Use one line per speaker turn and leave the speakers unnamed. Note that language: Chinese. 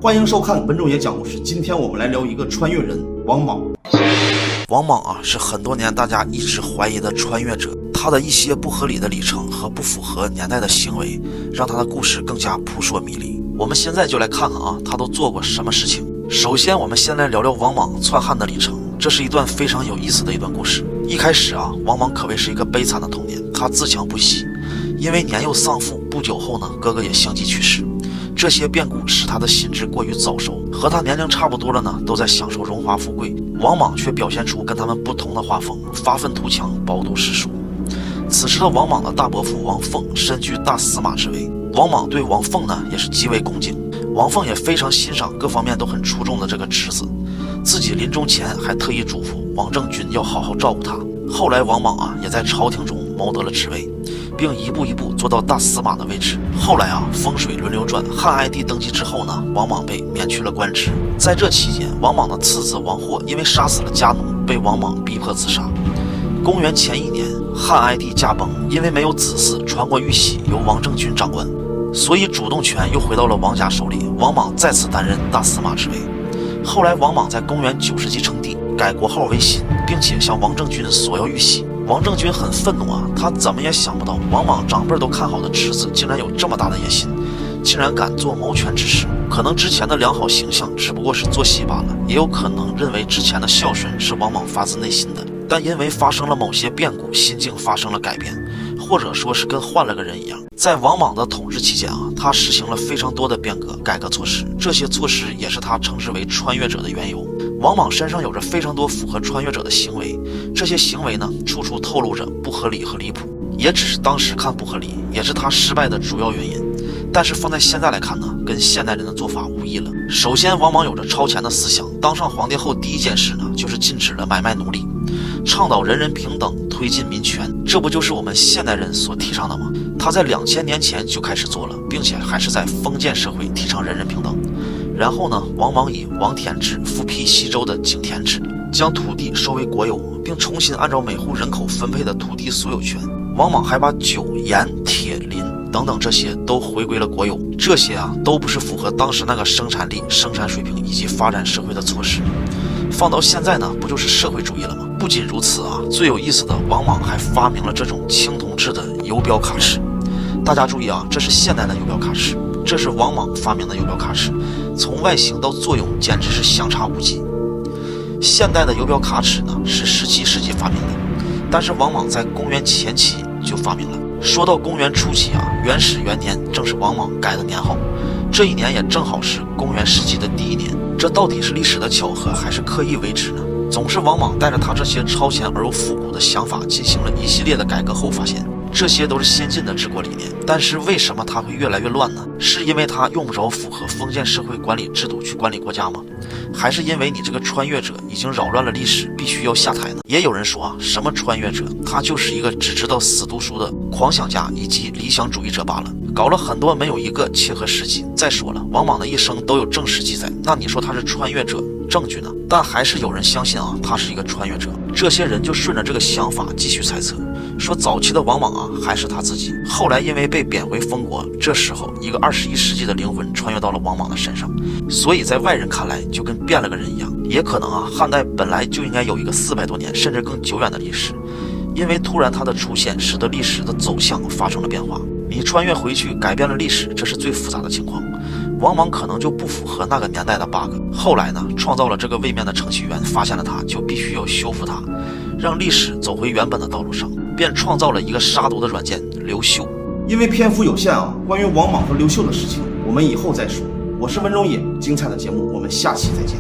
欢迎收看文仲爷讲故事。今天我们来聊一个穿越人王莽。
王莽啊，是很多年大家一直怀疑的穿越者。他的一些不合理的里程和不符合年代的行为，让他的故事更加扑朔迷离。我们现在就来看看啊，他都做过什么事情。首先，我们先来聊聊王莽篡汉的里程。这是一段非常有意思的一段故事。一开始啊，王莽可谓是一个悲惨的童年，他自强不息，因为年幼丧父，不久后呢，哥哥也相继去世。这些变故使他的心智过于早熟，和他年龄差不多的呢，都在享受荣华富贵，王莽却表现出跟他们不同的画风，发愤图强，饱读诗书。此时的王莽的大伯父王凤身居大司马之位，王莽对王凤呢也是极为恭敬，王凤也非常欣赏各方面都很出众的这个侄子，自己临终前还特意嘱咐王政君要好好照顾他。后来王莽啊也在朝廷中谋得了职位，并一步一步做到大司马的位置。后来啊，风水轮流转，汉哀帝登基之后呢，王莽被免去了官职。在这期间，王莽的次子王霍因为杀死了家奴，被王莽逼迫自杀。公元前1年，汉哀帝驾崩，因为没有子嗣，传国玉玺由王政君掌管，所以主动权又回到了王家手里。王莽再次担任大司马之位。后来王莽在公元90纪称帝，改国号为新，并且向王政君索要玉玺。王政君很愤怒啊，他怎么也想不到王莽长辈都看好的侄子竟然有这么大的野心，竟然敢做谋权之事。可能之前的良好形象只不过是做戏罢了，也有可能认为之前的孝顺是王莽发自内心的，但因为发生了某些变故，心境发生了改变，或者说是跟换了个人一样。在王莽的统治期间啊，他实行了非常多的变革改革措施，这些措施也是他称之为穿越者的缘由。王莽身上有着非常多符合穿越者的行为，这些行为呢，处处透露着不合理和离谱，也只是当时看不合理，也是他失败的主要原因。但是放在现在来看呢，跟现代人的做法无异了。首先，王莽有着超前的思想，当上皇帝后第一件事呢，就是禁止了买卖奴隶，倡导人人平等，推进民权，这不就是我们现代人所提倡的吗？他在2000年前就开始做了，并且还是在封建社会提倡人人平等。然后呢，王莽以王田制复辟西周的井田制，将土地收为国有，并重新按照每户人口分配的土地所有权。王莽还把酒、盐、铁、林等等这些都回归了国有，这些啊都不是符合当时那个生产力、生产水平以及发展社会的措施。放到现在呢，不就是社会主义了吗？不仅如此啊，最有意思的，王莽还发明了这种青铜制的游标卡尺。大家注意啊，这是现代的游标卡尺，这是王莽发明的游标卡尺，从外形到作用简直是相差无几。现代的游标卡尺呢是17世纪发明的，但是王莽在公元前期就发明了。说到公元初期啊，元始元年正是王莽改的年号，这一年也正好是公元世纪的第1年。这到底是历史的巧合还是刻意为之呢？总是王莽带着他这些超前而又复古的想法进行了一系列的改革后，发现这些都是先进的治国理念，但是为什么它会越来越乱呢？是因为它用不着符合封建社会管理制度去管理国家吗？还是因为你这个穿越者已经扰乱了历史，必须要下台呢？也有人说啊，什么穿越者，他就是一个只知道死读书的狂想家以及理想主义者罢了，搞了很多没有一个切合实际。再说了，王莽的一生都有正史记载，那你说他是穿越者，证据呢？但还是有人相信啊，他是一个穿越者。这些人就顺着这个想法继续猜测，说早期的王莽啊还是他自己，后来因为被贬回封国，这时候一个21世纪的灵魂穿越到了王莽的身上，所以在外人看来就跟变了个人一样。也可能啊，汉代本来就应该有一个400多年甚至更久远的历史，因为突然它的出现使得历史的走向发生了变化，你穿越回去改变了历史，这是最复杂的情况。王莽可能就不符合那个年代的 bug， 后来呢，创造了这个位面的程序员发现了它，就必须要修复它，让历史走回原本的道路上，便创造了一个杀毒的软件刘秀。
因为篇幅有限啊，关于王莽和刘秀的事情我们以后再说。我是文中野，精彩的节目我们下期再见。